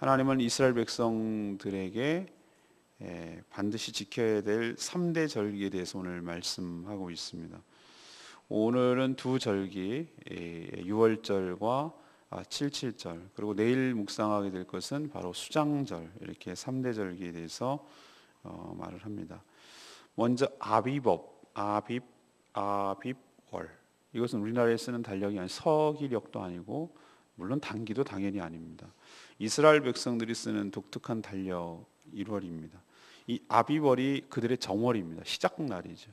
하나님은 이스라엘 백성들에게 반드시 지켜야 될 3대 절기에 대해서 오늘 말씀하고 있습니다. 오늘은 두 절기, 6월절과 7.7절, 그리고 내일 묵상하게 될 것은 바로 수장절, 이렇게 3대 절기에 대해서 말을 합니다. 먼저 아비월. 이것은 우리나라에 쓰는 달력이 아닌 서기력도 아니고 물론 단기도 당연히 아닙니다. 이스라엘 백성들이 쓰는 독특한 달력 1월입니다. 이 아비월이 그들의 정월입니다. 시작날이죠.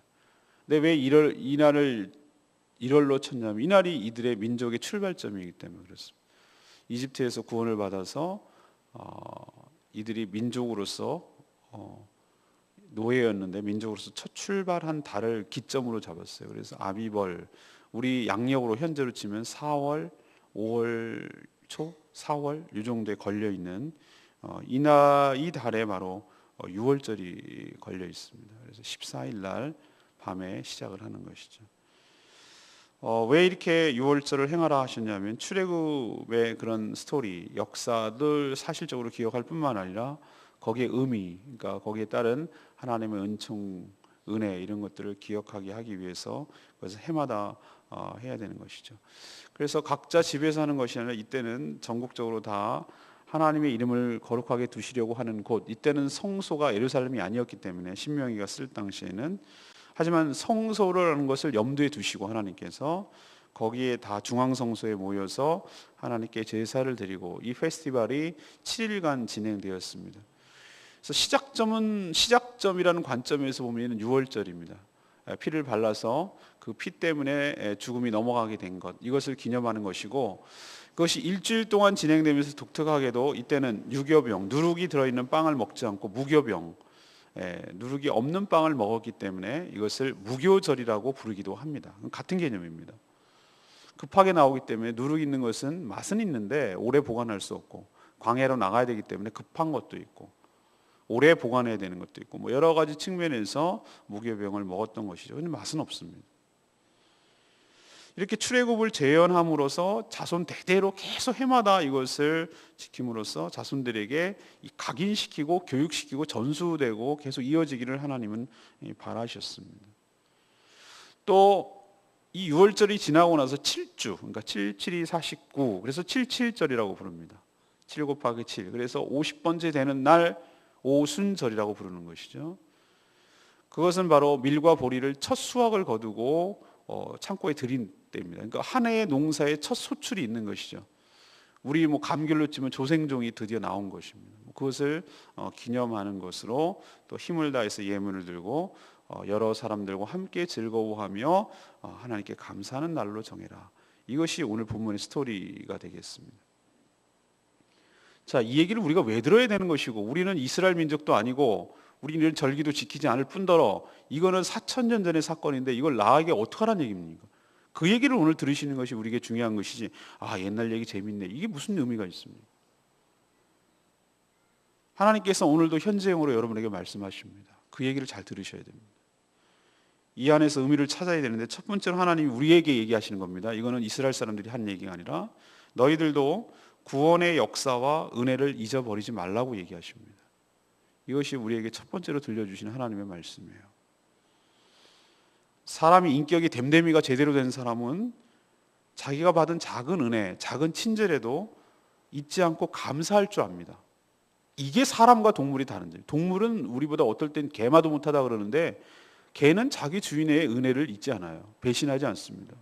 근데 왜 이 날을 1월로 쳤냐면 이날이 이들의 민족의 출발점이기 때문에 그렇습니다. 이집트에서 구원을 받아서 이들이 민족으로서 노예였는데 민족으로서 첫 출발한 달을 기점으로 잡았어요. 그래서 아비월, 우리 양력으로 현재로 치면 4월, 5월 초, 4월 이 정도에 걸려 있는 이 달에 바로 6월절이 걸려 있습니다. 그래서 14일 날 밤에 시작을 하는 것이죠. 왜 이렇게 6월절을 행하라 하셨냐면 출애굽의 그런 스토리, 역사들 사실적으로 기억할 뿐만 아니라 거기에 의미, 그러니까 거기에 따른 하나님의 은총, 은혜 이런 것들을 기억하게 하기 위해서 그래서 해마다 해야 되는 것이죠. 그래서 각자 집에서 하는 것이 아니라 이때는 전국적으로 다 하나님의 이름을 거룩하게 두시려고 하는 곳, 이때는 성소가 예루살렘이 아니었기 때문에 신명기가 쓸 당시에는, 하지만 성소라는 것을 염두에 두시고 하나님께서 거기에 다 중앙성소에 모여서 하나님께 제사를 드리고 이 페스티벌이 7일간 진행되었습니다. 그래서 시작점이라는 관점에서 보면 6월절입니다. 피를 발라서 그 피 때문에 죽음이 넘어가게 된 것, 이것을 기념하는 것이고, 그것이 일주일 동안 진행되면서 독특하게도 이때는 유교병, 누룩이 들어있는 빵을 먹지 않고 무교병, 누룩이 없는 빵을 먹었기 때문에 이것을 무교절이라고 부르기도 합니다. 같은 개념입니다. 급하게 나오기 때문에 누룩 있는 것은 맛은 있는데 오래 보관할 수 없고, 광야로 나가야 되기 때문에 급한 것도 있고 오래 보관해야 되는 것도 있고, 뭐 여러 가지 측면에서 무교병을 먹었던 것이죠. 근데 맛은 없습니다. 이렇게 출애굽을 재현함으로써 자손 대대로 계속 해마다 이것을 지킴으로써 자손들에게 각인시키고 교육시키고 전수되고 계속 이어지기를 하나님은 바라셨습니다. 또 이 6월절이 지나고 나서 7주, 그러니까 7, 7이 49, 그래서 77절이라고 부릅니다. 7 곱하기 7, 그래서 50번째 되는 날 오순절이라고 부르는 것이죠. 그것은 바로 밀과 보리를 첫 수확을 거두고 창고에 들인 때입니다. 그러니까 한 해의 농사의 첫 소출이 있는 것이죠. 우리 감귤로 치면 조생종이 드디어 나온 것입니다. 그것을 기념하는 것으로 또 힘을 다해서 예물을 들고 여러 사람들과 함께 즐거워하며 하나님께 감사하는 날로 정해라. 이것이 오늘 본문의 스토리가 되겠습니다. 자, 이 얘기를 우리가 왜 들어야 되는 것이고, 우리는 이스라엘 민족도 아니고 우리는 절기도 지키지 않을 뿐더러 이거는 4,000년 전의 사건인데 이걸 나에게 어떻게 하라는 얘기입니까? 그 얘기를 오늘 들으시는 것이 우리에게 중요한 것이지, 옛날 얘기 재밌네, 이게 무슨 의미가 있습니까? 하나님께서 오늘도 현재형으로 여러분에게 말씀하십니다. 그 얘기를 잘 들으셔야 됩니다. 이 안에서 의미를 찾아야 되는데, 첫 번째로 하나님이 우리에게 얘기하시는 겁니다. 이거는 이스라엘 사람들이 한 얘기가 아니라 너희들도 구원의 역사와 은혜를 잊어버리지 말라고 얘기하십니다. 이것이 우리에게 첫 번째로 들려주시는 하나님의 말씀이에요. 사람이 인격이 됨됨이가 제대로 된 사람은 자기가 받은 작은 은혜, 작은 친절에도 잊지 않고 감사할 줄 압니다. 이게 사람과 동물이 다른 점. 동물은 우리보다 어떨 땐 개마도 못하다 그러는데 개는 자기 주인의 은혜를 잊지 않아요. 배신하지 않습니다.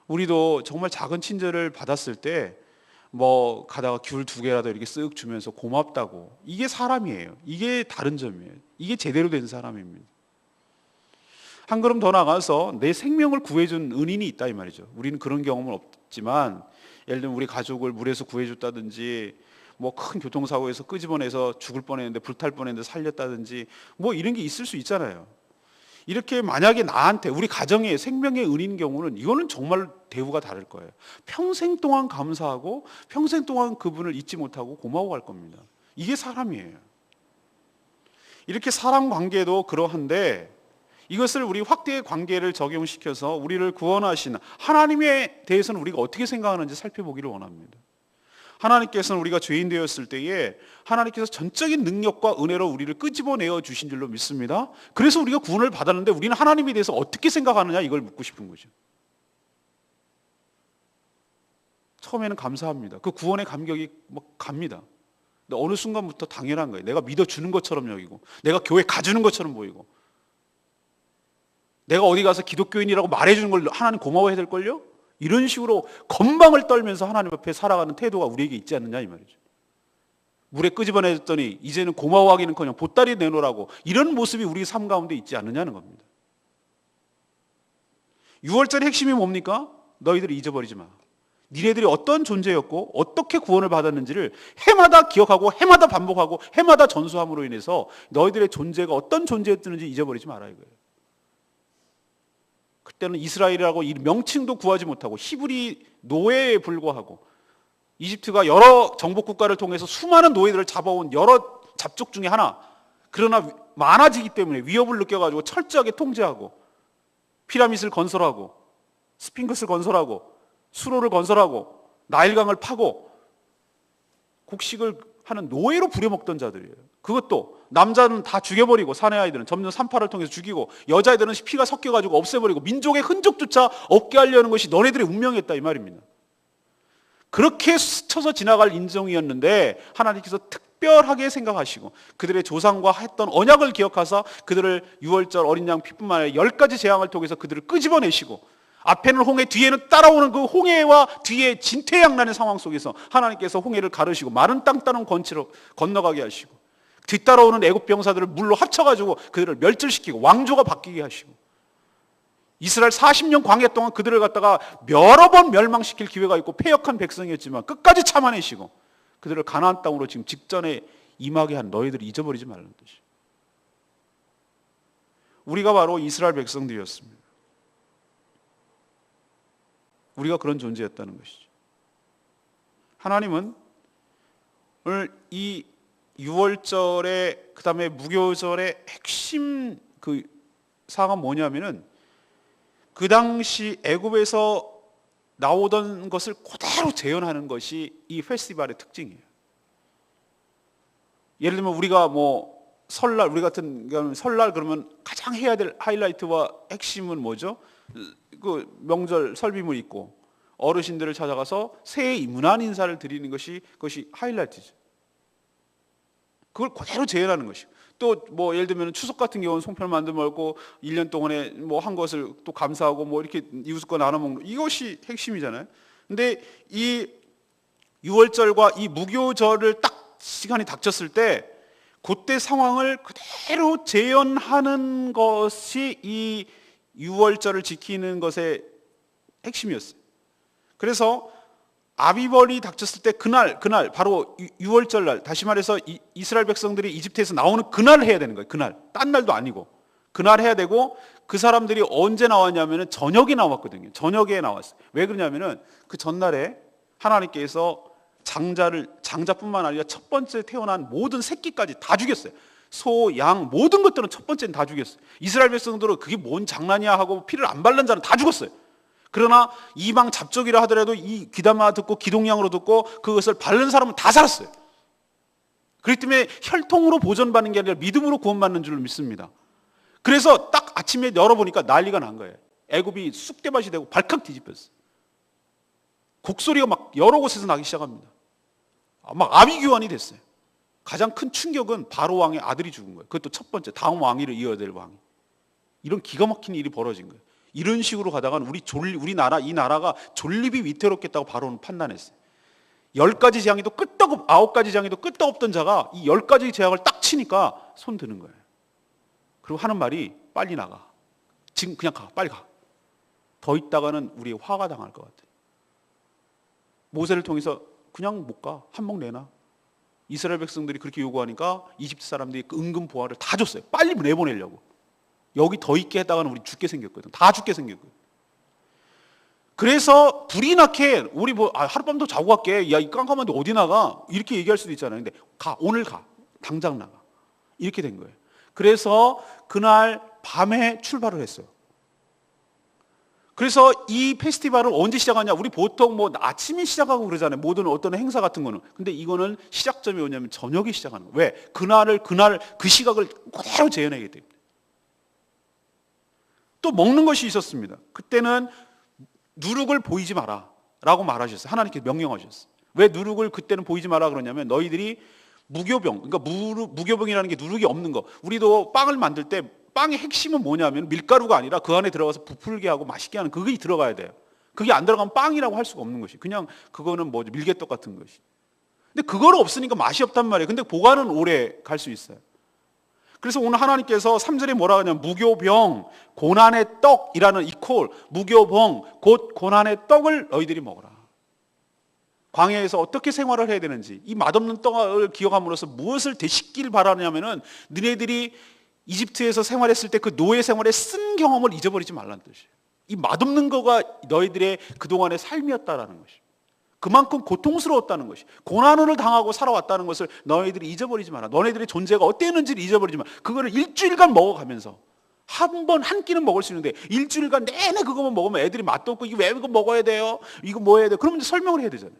우리도 정말 작은 친절을 받았을 때 가다가 귤 2개라도 이렇게 쓱 주면서 고맙다고, 이게 사람이에요. 이게 다른 점이에요. 이게 제대로 된 사람입니다. 한 걸음 더 나가서 내 생명을 구해준 은인이 있다 이 말이죠. 우리는 그런 경험은 없지만, 예를 들면 우리 가족을 물에서 구해줬다든지, 큰 교통사고에서 끄집어내서 죽을 뻔했는데 불탈 뻔했는데 살렸다든지, 이런 게 있을 수 있잖아요. 이렇게 만약에 나한테, 우리 가정에 생명의 은인 경우는 이거는 정말 대우가 다를 거예요. 평생 동안 감사하고 평생 동안 그분을 잊지 못하고 고마워할 겁니다. 이게 사람이에요. 이렇게 사람 관계도 그러한데, 이것을 우리 확대 관계를 적용시켜서 우리를 구원하신 하나님에 대해서는 우리가 어떻게 생각하는지 살펴보기를 원합니다. 하나님께서는 우리가 죄인 되었을 때에 하나님께서 전적인 능력과 은혜로 우리를 끄집어내어 주신 줄로 믿습니다. 그래서 우리가 구원을 받았는데 우리는 하나님에 대해서 어떻게 생각하느냐, 이걸 묻고 싶은 거죠. 처음에는 감사합니다. 그 구원의 감격이 막 갑니다. 근데 어느 순간부터 당연한 거예요. 내가 믿어주는 것처럼 여기고, 내가 교회 가주는 것처럼 보이고, 내가 어디 가서 기독교인이라고 말해주는 걸 하나님 고마워해야 될걸요? 이런 식으로 건방을 떨면서 하나님 앞에 살아가는 태도가 우리에게 있지 않느냐, 이 말이죠. 물에 끄집어내줬더니 이제는 고마워하기는커녕 보따리 내놓으라고, 이런 모습이 우리 삶 가운데 있지 않느냐는 겁니다. 6월절의 핵심이 뭡니까? 너희들이 잊어버리지 마. 니네들이 어떤 존재였고 어떻게 구원을 받았는지를 해마다 기억하고 해마다 반복하고 해마다 전수함으로 인해서 너희들의 존재가 어떤 존재였는지 잊어버리지 마라, 이거예요. 그때는 이스라엘이라고 이 명칭도 구하지 못하고 히브리 노예에 불과하고, 이집트가 여러 정복 국가를 통해서 수많은 노예들을 잡아온 여러 잡족 중에 하나, 그러나 많아지기 때문에 위협을 느껴가지고 철저하게 통제하고, 피라밋을 건설하고 스핑크스를 건설하고 수로를 건설하고 나일강을 파고 곡식을 하는 노예로 부려먹던 자들이에요. 그것도 남자는 다 죽여버리고, 사내 아이들은 점점 산파를 통해서 죽이고, 여자애들은 피가 섞여가지고 없애버리고, 민족의 흔적조차 없게 하려는 것이 너네들의 운명이었다, 이 말입니다. 그렇게 스쳐서 지나갈 인종이었는데 하나님께서 특별하게 생각하시고 그들의 조상과 했던 언약을 기억하사 그들을 6월절 어린 양 피뿐만 아니라 10가지 재앙을 통해서 그들을 끄집어내시고, 앞에는 홍해, 뒤에는 따라오는 그 홍해와 뒤에 진퇴양난의 상황 속에서 하나님께서 홍해를 가르시고 마른 땅 따는 건치로 건너가게 하시고, 뒤따라오는 애굽 병사들을 물로 합쳐가지고 그들을 멸절시키고 왕조가 바뀌게 하시고, 이스라엘 40년 광야 동안 그들을 갖다가 여러 번 멸망시킬 기회가 있고 패역한 백성이었지만 끝까지 참아내시고 그들을 가나안 땅으로 지금 직전에 임하게 한 너희들이 잊어버리지 말라는 뜻이에요. 우리가 바로 이스라엘 백성들이었습니다. 우리가 그런 존재였다는 것이죠. 하나님은 오늘 이 6월절의 그 다음에 무교절의 핵심 그 사항은 뭐냐면은, 그 당시 애굽에서 나오던 것을 그대로 재현하는 것이 이 페스티벌의 특징이에요. 예를 들면 우리가 뭐 설날, 우리 같은 경우는 설날 그러면 가장 해야 될 하이라이트와 핵심은 뭐죠? 그 명절 설빔을 입고 어르신들을 찾아가서 새해 문안 인사를 드리는 것이, 그것이 하이라이트죠. 그걸 그대로 재현하는 것이고, 또 뭐 예를 들면 추석 같은 경우는 송편 만두 먹고 1년 동안에 뭐 한 것을 또 감사하고 뭐 이렇게 이웃과 나눠 먹는, 이것이 핵심이잖아요. 근데 이 6월절과 이 무교절을 딱 시간이 닥쳤을 때 그때 상황을 그대로 재현하는 것이 이 6월절을 지키는 것의 핵심이었어요. 그래서 아비벌이 닥쳤을 때 그날 바로 6월절 날, 다시 말해서 이스라엘 백성들이 이집트에서 나오는 그날 해야 되는 거예요. 그날, 딴 날도 아니고 그날 해야 되고, 그 사람들이 언제 나왔냐면은 저녁에 나왔거든요. 저녁에 나왔어요. 왜 그러냐면은 그 전날에 하나님께서 장자뿐만 아니라 첫 번째 태어난 모든 새끼까지 다 죽였어요. 소, 양 모든 것들은 첫 번째는 다 죽였어요. 이스라엘 백성들은 그게 뭔 장난이야 하고 피를 안 바른 자는 다 죽었어요. 그러나 이방 잡족이라 하더라도 이 귀담아 듣고 기동량으로 듣고 그것을 바른 사람은 다 살았어요. 그렇기 때문에 혈통으로 보존받는 게 아니라 믿음으로 구원받는 줄로 믿습니다. 그래서 딱 아침에 열어보니까 난리가 난 거예요. 애굽이 쑥대밭이 되고 발칵 뒤집혔어요. 곡소리가 막 여러 곳에서 나기 시작합니다. 막 아비규환이 됐어요. 가장 큰 충격은 바로 왕의 아들이 죽은 거예요. 그것도 첫 번째, 다음 왕위를 이어야 될 왕이. 이런 기가 막힌 일이 벌어진 거예요. 이런 식으로 가다가는 우리나라, 이 나라가 존립이 위태롭겠다고 바로는 판단했어요. 10가지 재앙에도 끄떡없, 9가지 재앙에도 끄떡없던 자가 이 10가지 재앙을 딱 치니까 손 드는 거예요. 그리고 하는 말이, 빨리 나가. 지금 그냥 가, 빨리 가. 더 있다가는 우리 화가 당할 것 같아. 모세를 통해서 그냥 못 가. 한몫 내놔. 이스라엘 백성들이 그렇게 요구하니까 이집트 사람들이 그 은근 보화를 다 줬어요. 빨리 내보내려고. 여기 더 있게 했다가는 우리 죽게 생겼거든. 다 죽게 생겼거든. 그래서 불이 나게 우리 뭐 하룻밤 더 자고 갈게. 야, 이 깜깜한데 어디 나가? 이렇게 얘기할 수도 있잖아요. 근데 가, 오늘 가. 당장 나가. 이렇게 된 거예요. 그래서 그날 밤에 출발을 했어요. 그래서 이 페스티벌을 언제 시작하냐? 우리 보통 뭐 아침에 시작하고 그러잖아요. 모든 어떤 행사 같은 거는. 근데 이거는 시작점이 뭐냐면 저녁에 시작하는 거예요. 왜? 그날 그 시각을 그대로 재현하게 됩니다. 또 먹는 것이 있었습니다. 그때는 누룩을 보이지 마라 라고 말하셨어요. 하나님께서 명령하셨어요. 왜 누룩을 그때는 보이지 마라 그러냐면 너희들이 무교병, 그러니까 무교병이라는 게 누룩이 없는 거. 우리도 빵을 만들 때 빵의 핵심은 뭐냐면 밀가루가 아니라 그 안에 들어가서 부풀게 하고 맛있게 하는 그게 들어가야 돼요. 그게 안 들어가면 빵이라고 할 수가 없는 것이. 그냥 그거는 뭐죠? 밀개떡 같은 것이. 근데 그거는 없으니까 맛이 없단 말이에요. 근데 보관은 오래 갈 수 있어요. 그래서 오늘 하나님께서 3절에 뭐라 하냐면 무교병, 고난의 떡이라는 이퀄, 무교병, 곧 고난의 떡을 너희들이 먹어라. 광야에서 어떻게 생활을 해야 되는지, 이 맛없는 떡을 기억함으로써 무엇을 되찾기를 바라냐면은 너희들이 이집트에서 생활했을 때 그 노예 생활에 쓴 경험을 잊어버리지 말라는 뜻이에요. 이 맛없는 거가 너희들의 그동안의 삶이었다라는 것이. 그만큼 고통스러웠다는 것이. 고난을 당하고 살아왔다는 것을 너희들이 잊어버리지 마라. 너희들의 존재가 어땠는지를 잊어버리지 마라. 그거를 일주일간 먹어가면서 한 끼는 먹을 수 있는데 일주일간 내내 그거만 먹으면 애들이 맛도 없고 이거 왜 이거 먹어야 돼요? 이거 뭐 해야 돼요? 그러면 설명을 해야 되잖아요.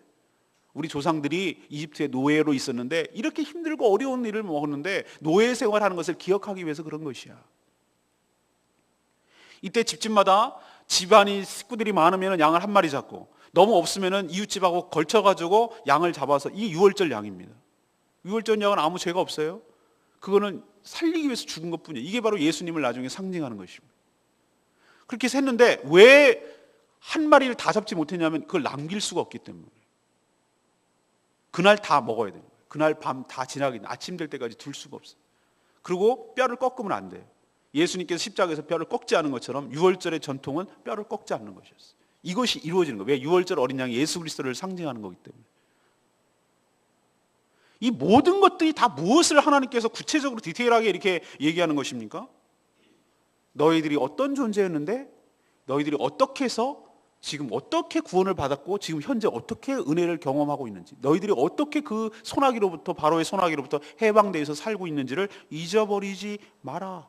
우리 조상들이 이집트의 노예로 있었는데 이렇게 힘들고 어려운 일을 먹었는데 노예 생활하는 것을 기억하기 위해서 그런 것이야. 이때 집집마다 집안이 식구들이 많으면 양을 한 마리 잡고 너무 없으면 이웃집하고 걸쳐가지고 양을 잡아서 이 유월절 양입니다. 유월절 양은 아무 죄가 없어요. 그거는 살리기 위해서 죽은 것뿐이에요. 이게 바로 예수님을 나중에 상징하는 것입니다. 그렇게 해서 했는데 왜 한 마리를 다 잡지 못했냐면 그걸 남길 수가 없기 때문에. 그날 다 먹어야 돼요. 그날 밤 다 지나기 아침 될 때까지 둘 수가 없어요. 그리고 뼈를 꺾으면 안 돼요. 예수님께서 십자가에서 뼈를 꺾지 않은 것처럼 유월절의 전통은 뼈를 꺾지 않는 것이었어요. 이것이 이루어지는 거예요. 왜? 유월절 어린 양이 예수 그리스도를 상징하는 거기 때문에. 이 모든 것들이 다 무엇을 하나님께서 구체적으로 디테일하게 이렇게 얘기하는 것입니까? 너희들이 어떤 존재였는데 너희들이 어떻게 해서 지금 어떻게 구원을 받았고 지금 현재 어떻게 은혜를 경험하고 있는지, 너희들이 어떻게 그 소나기로부터, 바로의 소나기로부터 해방되어서 살고 있는지를 잊어버리지 마라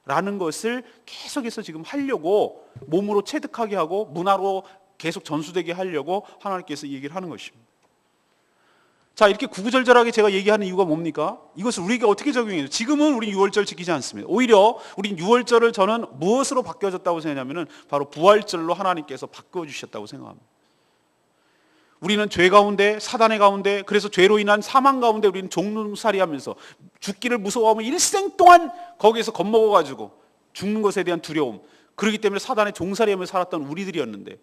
라는 것을 계속해서 지금 하려고, 몸으로 체득하게 하고 문화로 계속 전수되게 하려고 하나님께서 얘기를 하는 것입니다. 자, 이렇게 구구절절하게 제가 얘기하는 이유가 뭡니까? 이것을 우리에게 어떻게 적용해요? 지금은 우리 유월절 지키지 않습니다. 오히려 우리 유월절을 저는 무엇으로 바뀌어졌다고 생각하냐면 바로 부활절로 하나님께서 바꿔주셨다고 생각합니다. 우리는 죄 가운데, 사단의 가운데, 그래서 죄로 인한 사망 가운데 우리는 종살이 하면서 죽기를 무서워하면 일생 동안 거기에서 겁먹어가지고 죽는 것에 대한 두려움, 그렇기 때문에 사단의 종살이하면서 살았던 우리들이었는데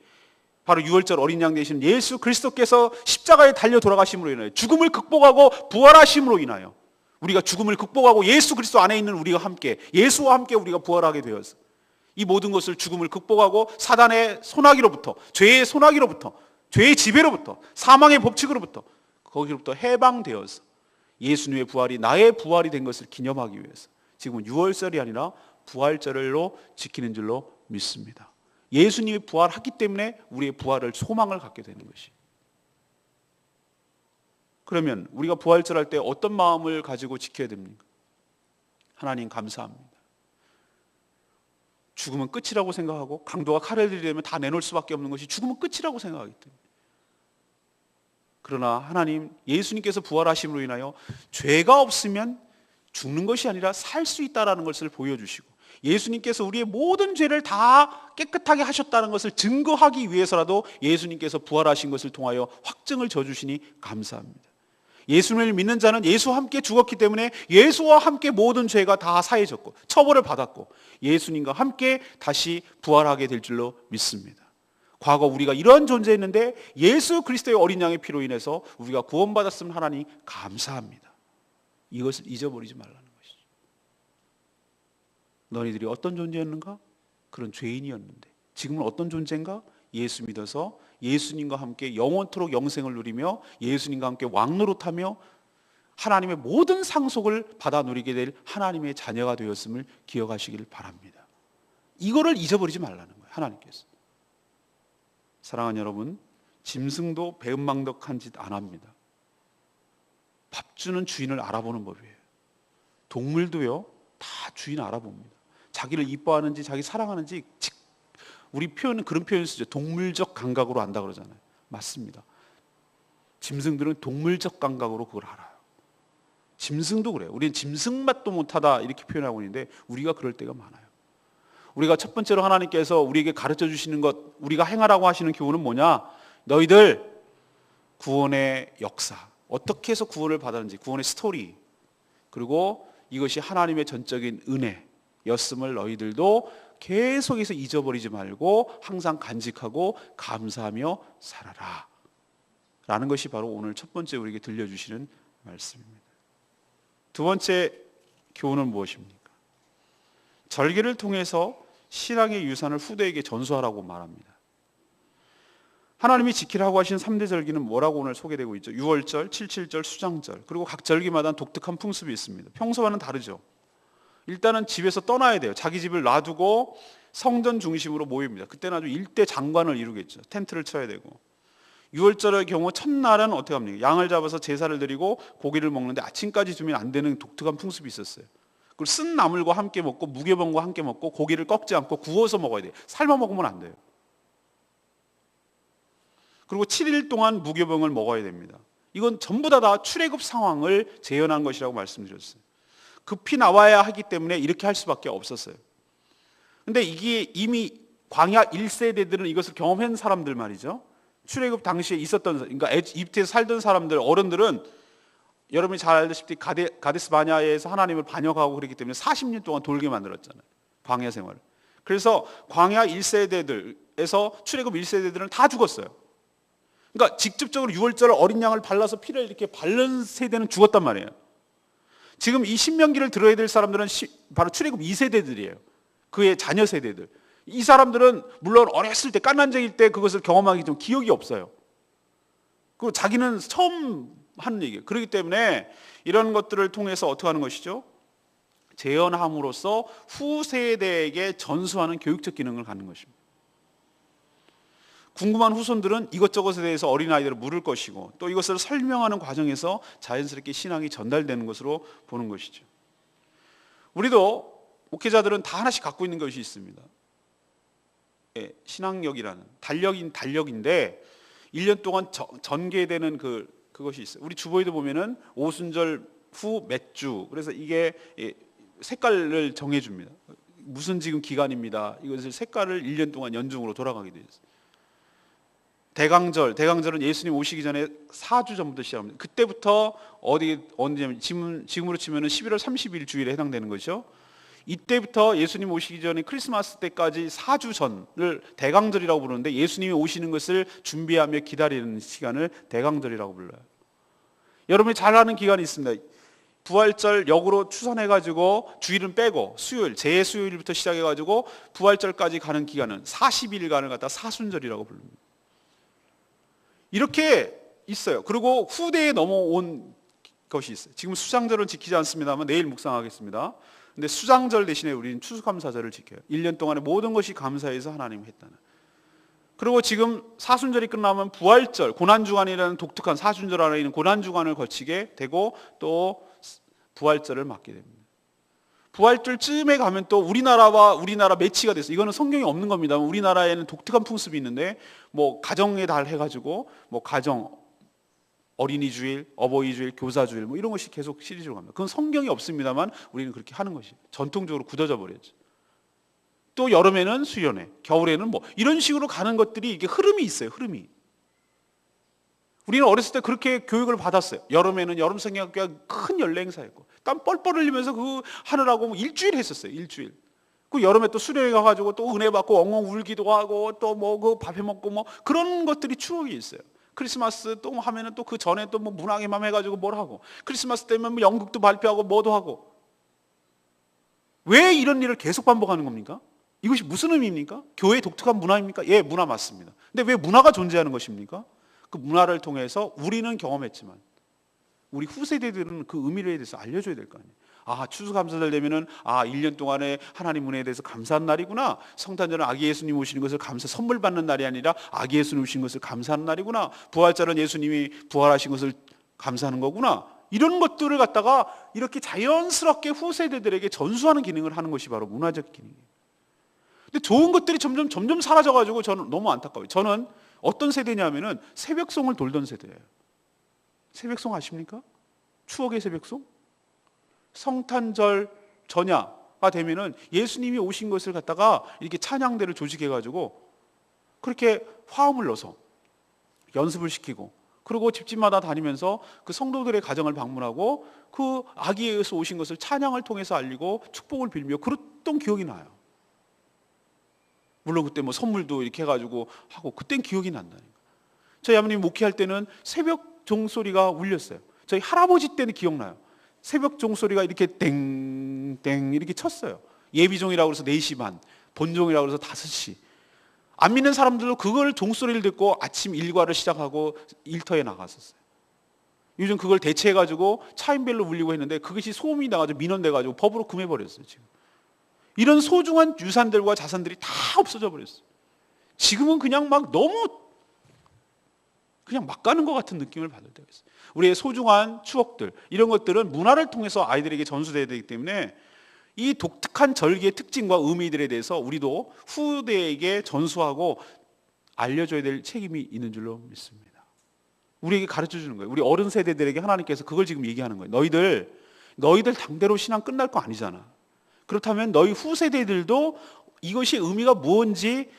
바로 유월절 어린 양 되신 예수 그리스도께서 십자가에 달려 돌아가심으로 인하여 죽음을 극복하고 부활하심으로 인하여 우리가 죽음을 극복하고 예수 그리스도 안에 있는 우리가 함께, 예수와 함께 우리가 부활하게 되어서 이 모든 것을 죽음을 극복하고 사단의 소나기로부터, 죄의 소나기로부터, 죄의 지배로부터, 사망의 법칙으로부터 거기로부터 해방되어서 예수님의 부활이 나의 부활이 된 것을 기념하기 위해서 지금은 유월절이 아니라 부활절로 지키는 줄로 믿습니다. 예수님이 부활했기 때문에 우리의 부활을 소망을 갖게 되는 것이. 그러면 우리가 부활절 할 때 어떤 마음을 가지고 지켜야 됩니까? 하나님 감사합니다. 죽음은 끝이라고 생각하고 강도가 칼을 들이대면 다 내놓을 수밖에 없는 것이 죽음은 끝이라고 생각하기 때문에. 그러나 하나님, 예수님께서 부활하심으로 인하여 죄가 없으면 죽는 것이 아니라 살 수 있다는 것을 보여주시고 예수님께서 우리의 모든 죄를 다 깨끗하게 하셨다는 것을 증거하기 위해서라도 예수님께서 부활하신 것을 통하여 확증을 져주시니 감사합니다. 예수님을 믿는 자는 예수와 함께 죽었기 때문에 예수와 함께 모든 죄가 다 사해졌고 처벌을 받았고 예수님과 함께 다시 부활하게 될 줄로 믿습니다. 과거 우리가 이런 존재였는데 예수 그리스도의 어린 양의 피로 인해서 우리가 구원받았으면 하나님 감사합니다. 이것을 잊어버리지 말라는 것이죠. 너희들이 어떤 존재였는가? 그런 죄인이었는데 지금은 어떤 존재인가? 예수 믿어서 예수님과 함께 영원토록 영생을 누리며 예수님과 함께 왕노릇하며 하나님의 모든 상속을 받아 누리게 될 하나님의 자녀가 되었음을 기억하시기를 바랍니다. 이거를 잊어버리지 말라는 거예요. 하나님께서. 사랑하는 여러분, 짐승도 배은망덕한 짓 안 합니다. 밥 주는 주인을 알아보는 법이에요. 동물도요 다 주인 알아봅니다. 자기를 이뻐하는지 자기 사랑하는지 우리 표현은 그런 표현을 쓰죠. 동물적 감각으로 안다 그러잖아요. 맞습니다. 짐승들은 동물적 감각으로 그걸 알아요. 짐승도 그래요. 우리는 짐승 맛도 못하다 이렇게 표현하고 있는데 우리가 그럴 때가 많아요. 우리가 첫 번째로 하나님께서 우리에게 가르쳐 주시는 것, 우리가 행하라고 하시는 교훈은 뭐냐? 너희들 구원의 역사, 어떻게 해서 구원을 받았는지, 구원의 스토리, 그리고 이것이 하나님의 전적인 은혜였음을 너희들도 계속해서 잊어버리지 말고 항상 간직하고 감사하며 살아라 라는 것이 바로 오늘 첫 번째 우리에게 들려주시는 말씀입니다. 두 번째 교훈은 무엇입니까? 절기를 통해서 신앙의 유산을 후대에게 전수하라고 말합니다. 하나님이 지키라고 하신 3대 절기는 뭐라고 오늘 소개되고 있죠? 유월절, 칠칠절, 수장절, 그리고 각 절기마다 독특한 풍습이 있습니다. 평소와는 다르죠. 일단은 집에서 떠나야 돼요. 자기 집을 놔두고 성전 중심으로 모입니다. 그때는 아주 일대 장관을 이루겠죠. 텐트를 쳐야 되고. 유월절의 경우 첫날은 어떻게 합니까? 양을 잡아서 제사를 드리고 고기를 먹는데 아침까지 주면 안 되는 독특한 풍습이 있었어요. 그걸 쓴 나물과 함께 먹고 무교병과 함께 먹고 고기를 꺾지 않고 구워서 먹어야 돼요. 삶아 먹으면 안 돼요. 그리고 7일 동안 무교병을 먹어야 됩니다. 이건 전부 다 출애굽 상황을 재현한 것이라고 말씀드렸어요. 급히 나와야 하기 때문에 이렇게 할 수밖에 없었어요. 근데 이게 이미 광야 1세대들은 이것을 경험한 사람들 말이죠. 출애굽 당시에 있었던, 그러니까 이집트에서 살던 사람들, 어른들은 여러분이 잘 알다시피 가데스 바냐에서 하나님을 반역하고 그랬기 때문에 40년 동안 돌게 만들었잖아요. 광야 생활. 그래서 광야 1세대들에서 출애굽 1세대들은 다 죽었어요. 그러니까 직접적으로 유월절 어린 양을 발라서 피를 이렇게 바른 세대는 죽었단 말이에요. 지금 이 신명기를 들어야 될 사람들은 바로 출애굽 2세대들이에요. 그의 자녀 세대들. 이 사람들은 물론 어렸을 때 깐난쟁일 때 그것을 경험하기 좀 기억이 없어요. 그리고 자기는 처음 하는 얘기예요. 그렇기 때문에 이런 것들을 통해서 어떻게 하는 것이죠? 재현함으로써 후세대에게 전수하는 교육적 기능을 갖는 것입니다. 궁금한 후손들은 이것저것에 대해서 어린아이들을 물을 것이고 또 이것을 설명하는 과정에서 자연스럽게 신앙이 전달되는 것으로 보는 것이죠. 우리도 목회자들은 다 하나씩 갖고 있는 것이 있습니다. 신앙력이라는 달력인데 1년 동안 전개되는 그것이 있어요. 우리 주보에도 보면은 오순절 후 몇 주, 그래서 이게 색깔을 정해줍니다. 무슨 지금 기간입니다. 이것을 색깔을 1년 동안 연중으로 돌아가게 되어 있어요. 대강절은 예수님 오시기 전에 4주 전부터 시작합니다. 그때부터 언제냐면 지금으로 치면은 11월 30일 주일에 해당되는 거죠. 이때부터 예수님 오시기 전에 크리스마스 때까지 4주 전을 대강절이라고 부르는데 예수님이 오시는 것을 준비하며 기다리는 시간을 대강절이라고 불러요. 여러분이 잘 아는 기간이 있습니다. 부활절 역으로 추선해가지고 주일은 빼고 수요일, 재수요일부터 시작해가지고 부활절까지 가는 기간은 40일간을 갖다 사순절이라고 부릅니다. 이렇게 있어요. 그리고 후대에 넘어온 것이 있어요. 지금 수장절은 지키지 않습니다만 내일 묵상하겠습니다. 근데 수장절 대신에 우리는 추수감사절을 지켜요. 1년 동안의 모든 것이 감사해서 하나님을 했다는. 그리고 지금 사순절이 끝나면 부활절, 고난주간이라는 독특한 사순절 안에 있는 고난주간을 거치게 되고 또 부활절을 맞게 됩니다. 부활절쯤에 가면 또 우리나라 매치가 됐어요. 이거는 성경에 없는 겁니다. 우리나라에는 독특한 풍습이 있는데 뭐 가정의 달 해가지고 뭐 가정 어린이 주일, 어버이 주일, 교사 주일 뭐 이런 것이 계속 시리즈로 갑니다. 그건 성경이 없습니다만 우리는 그렇게 하는 것이 전통적으로 굳어져 버렸죠. 또 여름에는 수련회, 겨울에는 뭐 이런 식으로 가는 것들이 이게 흐름이 있어요. 흐름이. 우리는 어렸을 때 그렇게 교육을 받았어요. 여름에는 여름 성경학교가 큰 연례 행사였고 땀 뻘뻘 흘리면서 그 하느라고 뭐 일주일 했었어요. 일주일. 그 여름에 또 수련회 가가지고 또 은혜 받고 엉엉 울기도 하고 또 뭐 그 밥해 먹고 뭐 그런 것들이 추억이 있어요. 크리스마스 또 하면은 또 그 전에 또 뭐 문학의 맘 해가지고 뭘 하고 크리스마스 때면 뭐 연극도 발표하고 뭐도 하고. 왜 이런 일을 계속 반복하는 겁니까? 이것이 무슨 의미입니까? 교회의 독특한 문화입니까? 예, 문화 맞습니다. 근데 왜 문화가 존재하는 것입니까? 그 문화를 통해서 우리는 경험했지만 우리 후세대들은 그 의미에 대해서 알려줘야 될 거 아니에요. 아, 추수감사절 되면은 1년 동안에 하나님 은혜에 대해서 감사한 날이구나. 성탄절은 아기 예수님 오시는 것을 선물 받는 날이 아니라 아기 예수님 오신 것을 감사하는 날이구나. 부활절은 예수님이 부활하신 것을 감사하는 거구나. 이런 것들을 갖다가 이렇게 자연스럽게 후세대들에게 전수하는 기능을 하는 것이 바로 문화적 기능이에요. 근데 좋은 것들이 점점 사라져가지고 저는 너무 안타까워요. 저는 어떤 세대냐면은 새벽송을 돌던 세대예요. 새벽송 아십니까? 추억의 새벽송? 성탄절 전야가 되면은 예수님이 오신 것을 갖다가 이렇게 찬양대를 조직해가지고 그렇게 화음을 넣어서 연습을 시키고, 그리고 집집마다 다니면서 그 성도들의 가정을 방문하고 그 아기에서 오신 것을 찬양을 통해서 알리고 축복을 빌며 그랬던 기억이 나요. 물론 그때 뭐 선물도 이렇게 해가지고 하고 그땐 기억이 난다니까. 저희 아버님 목회할 때는 새벽 종소리가 울렸어요. 저희 할아버지 때는 기억나요. 새벽 종소리가 이렇게 땡땡 이렇게 쳤어요. 예비종이라고 해서 4시 반, 본종이라고 해서 5시. 안 믿는 사람들도 그걸 종소리를 듣고 아침 일과를 시작하고 일터에 나갔었어요. 요즘 그걸 대체해가지고 차인벨로 울리고 했는데 그것이 소음이 나가지고 민원돼가지고 법으로 금해버렸어요. 지금 이런 소중한 유산들과 자산들이 다 없어져 버렸어요. 지금은 그냥 막 너무 그냥 막 가는 것 같은 느낌을 받을 때가 있어요. 우리의 소중한 추억들, 이런 것들은 문화를 통해서 아이들에게 전수돼야 되기 때문에 이 독특한 절기의 특징과 의미들에 대해서 우리도 후대에게 전수하고 알려줘야 될 책임이 있는 줄로 믿습니다. 우리에게 가르쳐 주는 거예요. 우리 어른 세대들에게 하나님께서 그걸 지금 얘기하는 거예요. 너희들 당대로 신앙 끝날 거 아니잖아. 그렇다면 너희 후세대들도 이것이 의미가 무엇인지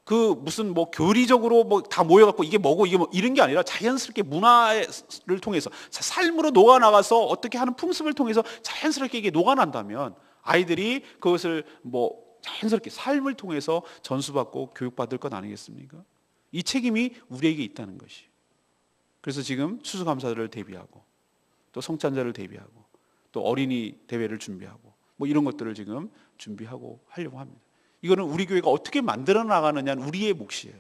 그 무슨 뭐 교리적으로 뭐 다 모여갖고 이게 뭐고 이게 뭐 이런 게 아니라 자연스럽게 문화를 통해서 삶으로 녹아나가서 어떻게 하는 풍습을 통해서 자연스럽게 이게 녹아난다면 아이들이 그것을 뭐 자연스럽게 삶을 통해서 전수받고 교육받을 것 아니겠습니까? 이 책임이 우리에게 있다는 것이. 그래서 지금 추수감사절을 대비하고 또 성찬절을 대비하고 또 어린이 대회를 준비하고 뭐 이런 것들을 지금 준비하고 하려고 합니다. 이거는 우리 교회가 어떻게 만들어 나가느냐는 우리의 몫이에요.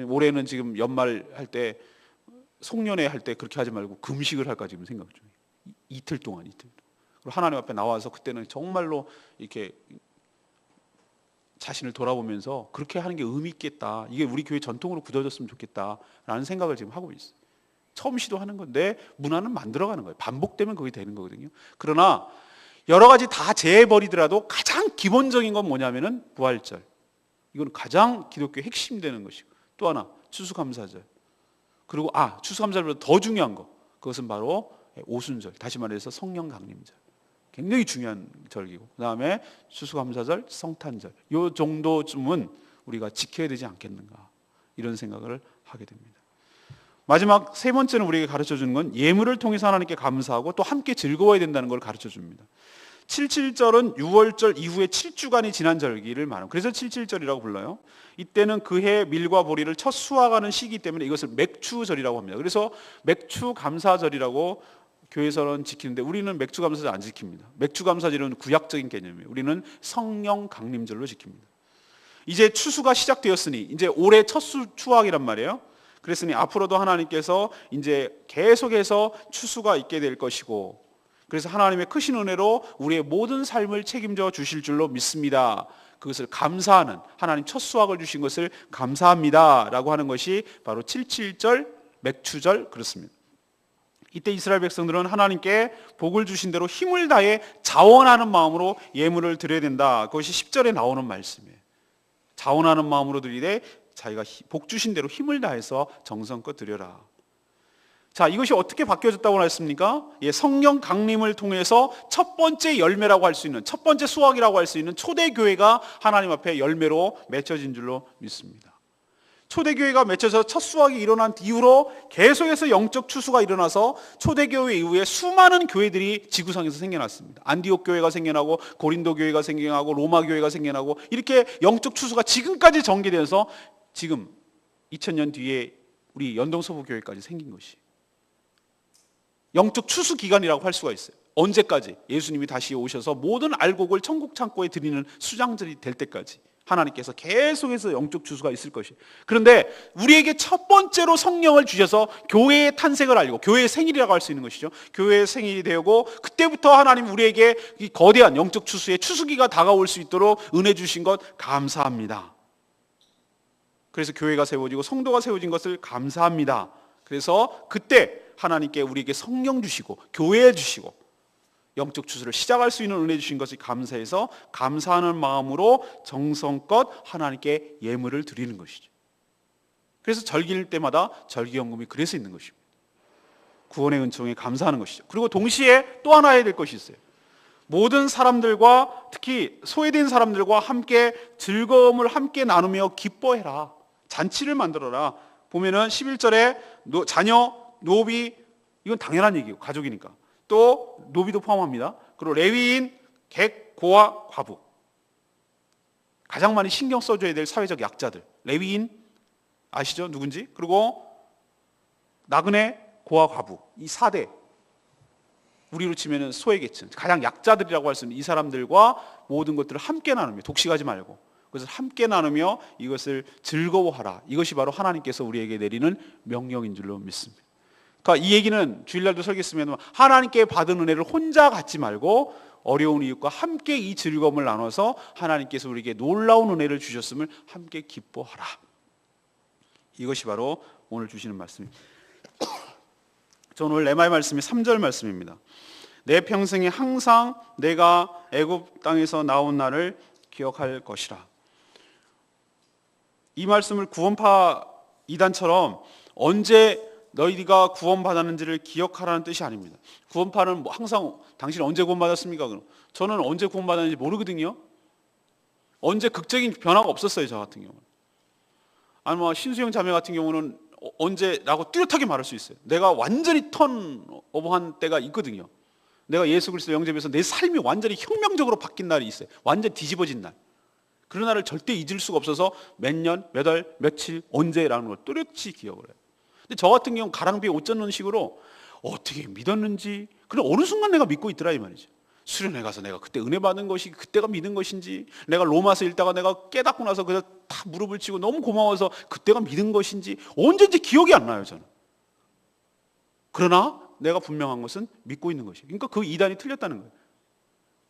올해는 지금 연말 할 때 송년회 할 때 그렇게 하지 말고 금식을 할까 지금 생각 중이에요. 이틀 동안. 그리고 하나님 앞에 나와서 그때는 정말로 이렇게 자신을 돌아보면서 그렇게 하는 게 의미 있겠다. 이게 우리 교회 전통으로 굳어졌으면 좋겠다라는 생각을 지금 하고 있어요. 처음 시도하는 건데 문화는 만들어가는 거예요. 반복되면 그게 되는 거거든요. 그러나 여러 가지 다 제해버리더라도 가장 기본적인 건 뭐냐면은 부활절. 이건 가장 기독교의 핵심 되는 것이고, 또 하나 추수감사절. 그리고 추수감사절보다 더 중요한 거, 그것은 바로 오순절, 다시 말해서 성령 강림절. 굉장히 중요한 절기고, 그 다음에 추수감사절, 성탄절. 요 정도쯤은 우리가 지켜야 되지 않겠는가, 이런 생각을 하게 됩니다. 마지막 세 번째는 우리에게 가르쳐 주는 건 예물을 통해서 하나님께 감사하고 또 함께 즐거워야 된다는 걸 가르쳐 줍니다. 7.7절은 6월절 이후에 7주간이 지난 절기를 말합니다. 그래서 7.7절이라고 불러요. 이때는 그해 밀과 보리를 첫 수확하는 시기 때문에 이것을 맥추절이라고 합니다. 그래서 맥추 감사절이라고 교회에서는 지키는데 우리는 맥추 감사절 안 지킵니다. 맥추 감사절은 구약적인 개념이에요. 우리는 성령 강림절로 지킵니다. 이제 추수가 시작되었으니 이제 올해 첫 수확이란 말이에요. 그랬으니 앞으로도 하나님께서 이제 계속해서 추수가 있게 될 것이고, 그래서 하나님의 크신 은혜로 우리의 모든 삶을 책임져 주실 줄로 믿습니다. 그것을 감사하는, 하나님 첫 수확을 주신 것을 감사합니다 라고 하는 것이 바로 7.7절 맥추절 그렇습니다. 이때 이스라엘 백성들은 하나님께 복을 주신 대로 힘을 다해 자원하는 마음으로 예물을 드려야 된다. 그것이 10절에 나오는 말씀이에요. 자원하는 마음으로 드리되 자기가 복 주신 대로 힘을 다해서 정성껏 드려라. 자, 이것이 어떻게 바뀌어졌다고 했습니까? 성령 강림을 통해서 첫 번째 열매라고 할 수 있는, 첫 번째 수확이라고 할 수 있는 초대교회가 하나님 앞에 열매로 맺혀진 줄로 믿습니다. 초대교회가 맺혀서 첫 수확이 일어난 이후로 계속해서 영적 추수가 일어나서 초대교회 이후에 수많은 교회들이 지구상에서 생겨났습니다. 안디옥 교회가 생겨나고 고린도 교회가 생겨나고 로마 교회가 생겨나고 이렇게 영적 추수가 지금까지 전개되어서 지금 2000년 뒤에 우리 연동서부 교회까지 생긴 것이 영적 추수 기간이라고 할 수가 있어요. 언제까지? 예수님이 다시 오셔서 모든 알곡을 천국 창고에 드리는 수장들이 될 때까지 하나님께서 계속해서 영적 추수가 있을 것이. 그런데 우리에게 첫 번째로 성령을 주셔서 교회의 탄생을 알고, 교회의 생일이라고 할 수 있는 것이죠. 교회의 생일이 되고 그때부터 하나님 우리에게 이 거대한 영적 추수의 추수기가 다가올 수 있도록 은혜 주신 것 감사합니다. 그래서 교회가 세워지고 성도가 세워진 것을 감사합니다. 그래서 그때 하나님께 우리에게 성령 주시고 교회 주시고 영적 추수를 시작할 수 있는 은혜 주신 것을 감사해서 감사하는 마음으로 정성껏 하나님께 예물을 드리는 것이죠. 그래서 절기일 때마다 절기연금이 그래서 있는 것입니다. 구원의 은총에 감사하는 것이죠. 그리고 동시에 또 하나 해야 될 것이 있어요. 모든 사람들과, 특히 소외된 사람들과 함께 즐거움을 함께 나누며 기뻐해라. 잔치를 만들어라. 보면은 11절에 자녀, 노비, 이건 당연한 얘기예요. 가족이니까. 또 노비도 포함합니다. 그리고 레위인, 객, 고아, 과부. 가장 많이 신경 써줘야 될 사회적 약자들. 레위인 아시죠? 누군지? 그리고 나그네, 고아, 과부. 이 4대. 우리로 치면 소외계층, 가장 약자들이라고 할 수 있는 이 사람들과 모든 것들을 함께 나누며, 독식하지 말고 그것을 함께 나누며 이것을 즐거워하라. 이것이 바로 하나님께서 우리에게 내리는 명령인 줄로 믿습니다. 그러니까 이 얘기는 주일날도 설교했으면 하나님께 받은 은혜를 혼자 갖지 말고 어려운 이웃과 함께 이 즐거움을 나눠서 하나님께서 우리에게 놀라운 은혜를 주셨음을 함께 기뻐하라. 이것이 바로 오늘 주시는 말씀입니다. 저는 오늘 레마의 말씀이 3절 말씀입니다. 내 평생에 항상 내가 애굽 땅에서 나온 날을 기억할 것이라. 이 말씀을 구원파 이단처럼 언제 너희가 구원받았는지를 기억하라는 뜻이 아닙니다. 구원파는 항상 당신 언제 구원받았습니까? 그럼 저는 언제 구원받았는지 모르거든요. 언제 극적인 변화가 없었어요. 저 같은 경우는. 아니 신수영 자매 같은 경우는 언제라고 뚜렷하게 말할 수 있어요. 내가 완전히 턴오버한 때가 있거든요. 내가 예수 그리스도 영접해서 내 삶이 완전히 혁명적으로 바뀐 날이 있어요. 완전히 뒤집어진 날. 그런 날을 절대 잊을 수가 없어서 몇 년, 몇 월, 며칠, 언제라는 걸 뚜렷이 기억을 해요. 근데 저 같은 경우는 가랑비에 옷 젖는 식으로 어떻게 믿었는지, 그래 어느 순간 내가 믿고 있더라 이 말이죠. 수련회 가서 내가 그때 은혜 받은 것이 그때가 믿은 것인지, 내가 로마서 읽다가 내가 깨닫고 나서 그냥 다 무릎을 치고 너무 고마워서 그때가 믿은 것인지 언제인지 기억이 안 나요 저는. 그러나 내가 분명한 것은 믿고 있는 것이에요. 그러니까 그 이단이 틀렸다는 거예요.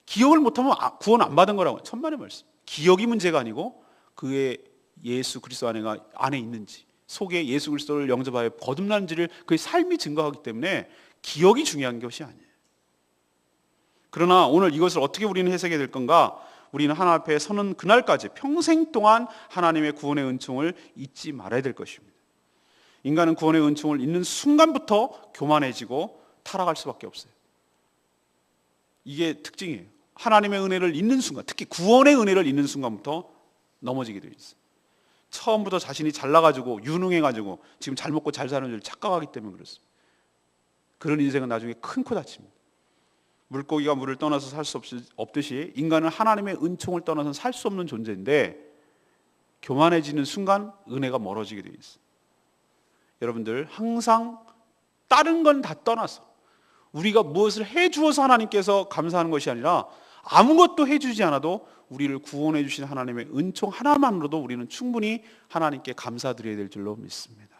기억을 못하면 구원 안 받은 거라고. 천만의 말씀. 기억이 문제가 아니고 그의 예수 그리스도 안에 있는지, 속에 예수 그리스도를 영접하여 거듭난지를 그의 삶이 증거하기 때문에 기억이 중요한 것이 아니에요. 그러나 오늘 이것을 어떻게 우리는 해석해야 될 건가? 우리는 하나님 앞에 서는 그날까지 평생 동안 하나님의 구원의 은총을 잊지 말아야 될 것입니다. 인간은 구원의 은총을 잊는 순간부터 교만해지고 타락할 수밖에 없어요. 이게 특징이에요. 하나님의 은혜를 잊는 순간, 특히 구원의 은혜를 잊는 순간부터 넘어지게 되어 있어요. 처음부터 자신이 잘나가지고 유능해가지고 지금 잘 먹고 잘 사는 줄 착각하기 때문에 그렇습니다. 그런 인생은 나중에 큰 코 다칩니다. 물고기가 물을 떠나서 살 수 없듯이 인간은 하나님의 은총을 떠나서는 살 수 없는 존재인데 교만해지는 순간 은혜가 멀어지게 되어 있어요. 여러분들 항상 다른 건 다 떠나서 우리가 무엇을 해주어서 하나님께서 감사하는 것이 아니라 아무것도 해주지 않아도 우리를 구원해 주신 하나님의 은총 하나만으로도 우리는 충분히 하나님께 감사드려야 될 줄로 믿습니다.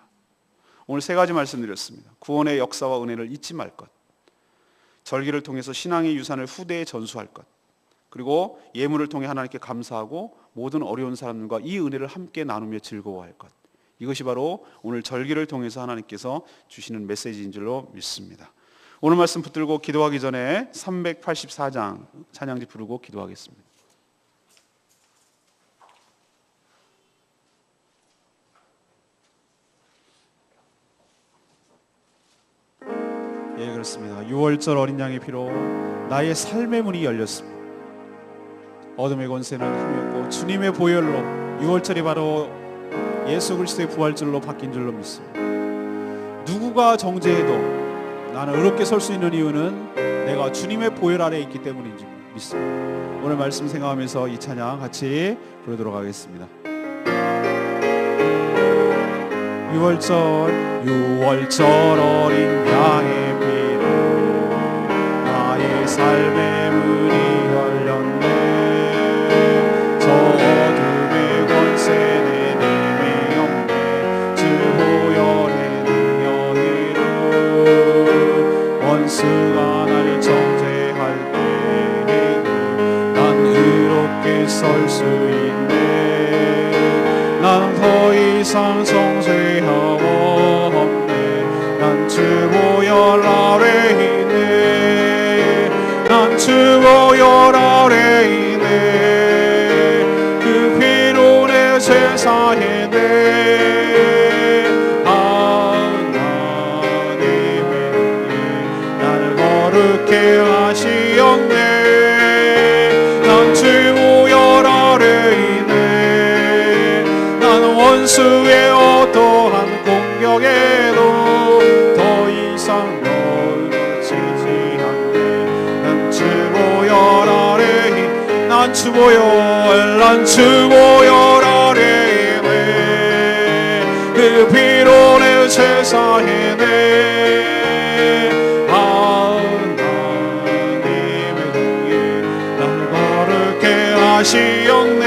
오늘 3가지 말씀드렸습니다. 구원의 역사와 은혜를 잊지 말 것, 절기를 통해서 신앙의 유산을 후대에 전수할 것, 그리고 예물을 통해 하나님께 감사하고 모든 어려운 사람들과 이 은혜를 함께 나누며 즐거워할 것. 이것이 바로 오늘 절기를 통해서 하나님께서 주시는 메시지인 줄로 믿습니다. 오늘 말씀 붙들고 기도하기 전에 384장 찬양지 부르고 기도하겠습니다. 예, 그렇습니다. 6월절 어린 양의 피로 나의 삶의 문이 열렸습니다. 어둠의 권세는 힘이었고 주님의 보혈로 6월절이 바로 예수 그리스도의 부활절로 바뀐 줄로 믿습니다. 누구가 정죄해도 나는 의롭게 설 수 있는 이유는 내가 주님의 보혈 아래에 있기 때문인지 믿습니다. 오늘 말씀 생각하면서 이 찬양 같이 부르도록 하겠습니다. 6월절 어린 양의 피로 나의 삶의 문이 열렸네. 저 어둠의 권세는 힘이 없네. 주 보혈의 능력으로 원수가 나를 정죄할 때에는 난 의롭게 설 수 있네. 난 더 이상 정죄하고 없네. 난 주 보혈 아래 있네. 난 거룩해 하시었네. 난 주 보혈 아래 있네. 난 원수의 어떠한 공격에도 더 이상 넘어지지 않네. 난 주 보혈 아래 있네. 난 주 보혈 아래 있네. 그 피로 내 죄 사했네. 하나님의 공에 날 거룩해 하시었네.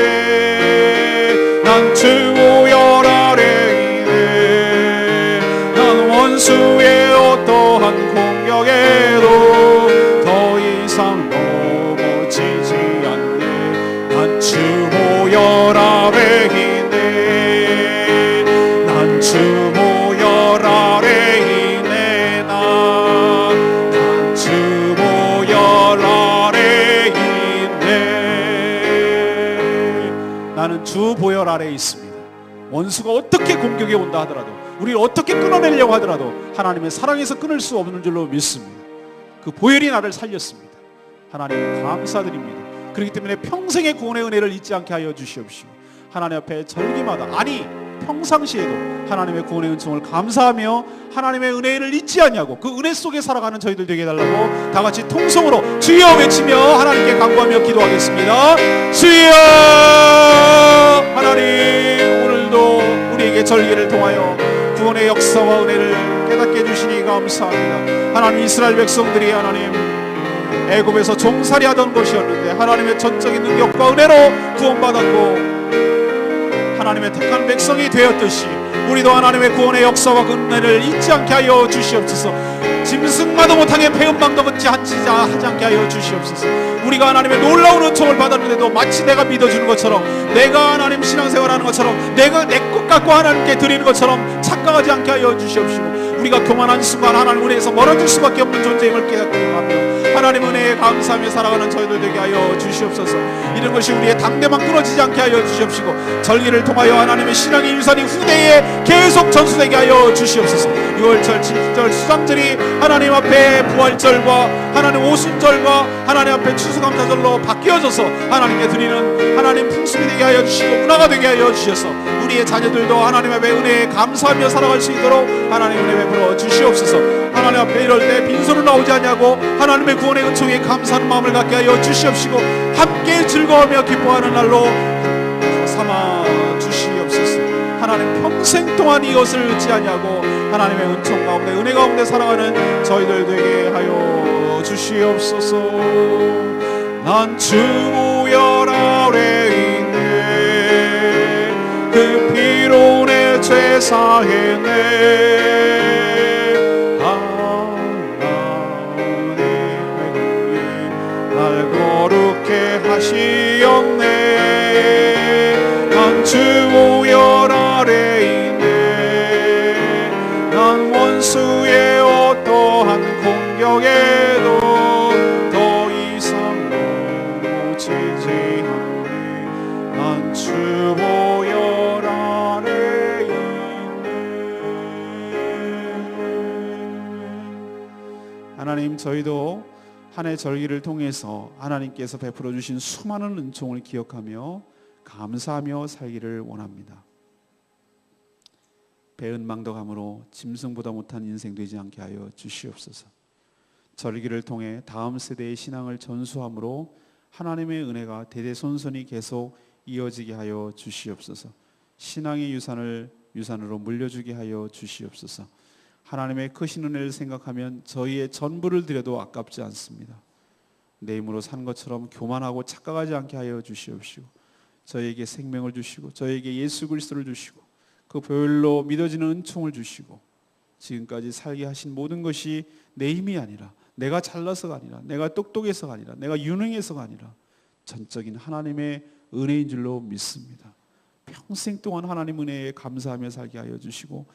난 주 보혈 아래 있네. 난 원수의 어떠한 공격에도 더 이상 넘어지지 않네. 난 주 보혈 아래 있네. 난 주 보혈 아래 있네. 난 주 보혈 아래 있네. 나는 주 보혈 아래 있습니다. 원수가 어떻게 공격해 온다 하더라도, 우리를 어떻게 끊어내려고 하더라도 하나님의 사랑에서 끊을 수 없는 줄로 믿습니다. 그 보혈이 나를 살렸습니다. 하나님 감사드립니다. 그렇기 때문에 평생의 구원의 은혜를 잊지 않게 하여 주시옵시고, 하나님 앞에 절기마다, 아니 평상시에도 하나님의 구원의 은총을 감사하며 하나님의 은혜를 잊지 않냐고, 그 은혜 속에 살아가는 저희들 되게 해달라고 다같이 통성으로 주여 외치며 하나님께 간구하며 기도하겠습니다. 주여! 하나님, 오늘도 우리에게 절기를 통하여 구원의 역사와 은혜를 깨닫게 해주시니 감사합니다. 하나님, 이스라엘 백성들이 하나님 애굽에서 종살이 하던 것이었는데 하나님의 전적인 능력과 은혜로 구원받았고 하나님의 택한 백성이 되었듯이 우리도 하나님의 구원의 역사와 그 은혜를 잊지 않게 하여 주시옵소서. 짐승마도 못하게 배은망도 하지 않게 하여 주시옵소서. 우리가 하나님의 놀라운 은총을 받았는데도 마치 내가 믿어주는 것처럼, 내가 하나님 신앙생활하는 것처럼, 내가 내 것 갖고 하나님께 드리는 것처럼 착각하지 않게 하여 주시옵시고, 우리가 교만한 순간 하나님 은혜에서 멀어질 수밖에 없는 존재임을 깨닫게 하며 하나님 은혜에 감사하며 살아가는 저희들 되게 하여 주시옵소서. 이런 것이 우리의 당대만 끊어지지 않게 하여 주시옵시고, 절기를 통하여 하나님의 신앙의 유산이 후대에 계속 전수되게 하여 주시옵소서. 6월절, 7절, 수장절이 하나님 앞에 부활절과 하나님 오순절과 하나님 앞에 추수감사절로 바뀌어져서 하나님께 드리는 하나님 풍습이 되게 하여 주시고 문화가 되게 하여 주셔서 우리의 자녀들도 하나님 앞에 은혜에 감사하며 살아갈 수 있도록 하나님 은혜 베풀어 주시옵소서. 하나님 앞에 이럴 때 빈손으로 나오지 않냐고 하나님의 구원의 은총에 감사하는 마음을 갖게 하여 주시옵시고, 함께 즐거워하며 기뻐하는 날로 삼아 주시옵소서. 하나님, 평생 동안 이것을 잊지 않냐고 하나님의 은총 가운데 은혜 가운데 살아가는 저희들 되게 하여 주시옵소서. 난 주 보혈 아래 있네. 그 피로 내 죄 사했네. 하나님의 공이 날 거룩해 하시었네. 난 주 보혈 아래 있네. 난 원수의 어떠한 공격에도 더 이상 넘어지지 않네. 난 주 보혈 아래 있네. 하나님, 저희도 한 해 절기를 통해서 하나님께서 베풀어 주신 수많은 은총을 기억하며 감사하며 살기를 원합니다. 배은망덕함으로 짐승보다 못한 인생 되지 않게 하여 주시옵소서. 절기를 통해 다음 세대의 신앙을 전수함으로 하나님의 은혜가 대대손손이 계속 이어지게 하여 주시옵소서. 신앙의 유산으로 물려주게 하여 주시옵소서. 하나님의 크신 은혜를 생각하면 저희의 전부를 드려도 아깝지 않습니다. 내 힘으로 산 것처럼 교만하고 착각하지 않게 하여 주시옵시고, 저희에게 생명을 주시고 저희에게 예수 그리스도를 주시고 그 보혈로 믿어지는 은총을 주시고, 지금까지 살게 하신 모든 것이 내 힘이 아니라, 내가 잘나서가 아니라, 내가 똑똑해서가 아니라, 내가 유능해서가 아니라 전적인 하나님의 은혜인 줄로 믿습니다. 평생 동안 하나님 은혜에 감사하며 살게 하여 주시고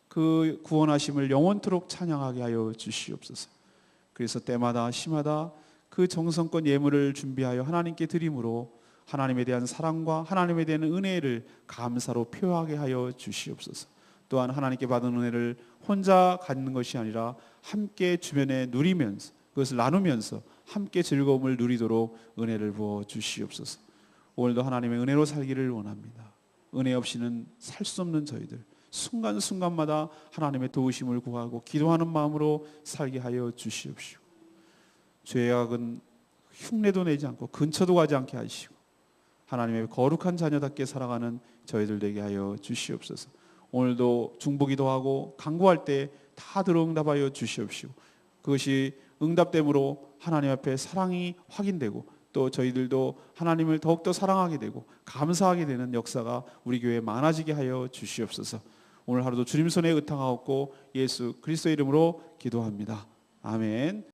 그 구원하심을 영원토록 찬양하게 하여 주시옵소서. 그래서 때마다 시마다 그 정성껏 예물을 준비하여 하나님께 드림으로 하나님에 대한 사랑과 하나님에 대한 은혜를 감사로 표하게 하여 주시옵소서. 또한 하나님께 받은 은혜를 혼자 갖는 것이 아니라 함께 주변에 누리면서 그 그것을 나누면서 함께 즐거움을 누리도록 은혜를 부어 주시옵소서. 오늘도 하나님의 은혜로 살기를 원합니다. 은혜 없이는 살 수 없는 저희들, 순간순간마다 하나님의 도우심을 구하고 기도하는 마음으로 살게 하여 주시옵시고, 죄악은 흉내도 내지 않고 근처도 가지 않게 하시고 하나님의 거룩한 자녀답게 살아가는 저희들 되게 하여 주시옵소서. 오늘도 중보기도 하고 간구할 때 다 들어응답하여 주시옵시고, 그것이 응답됨으로 하나님 앞에 사랑이 확인되고 또 저희들도 하나님을 더욱더 사랑하게 되고 감사하게 되는 역사가 우리 교회에 많아지게 하여 주시옵소서. 오늘 하루도 주님 손에 의탁하옵고 예수 그리스도의 이름으로 기도합니다. 아멘.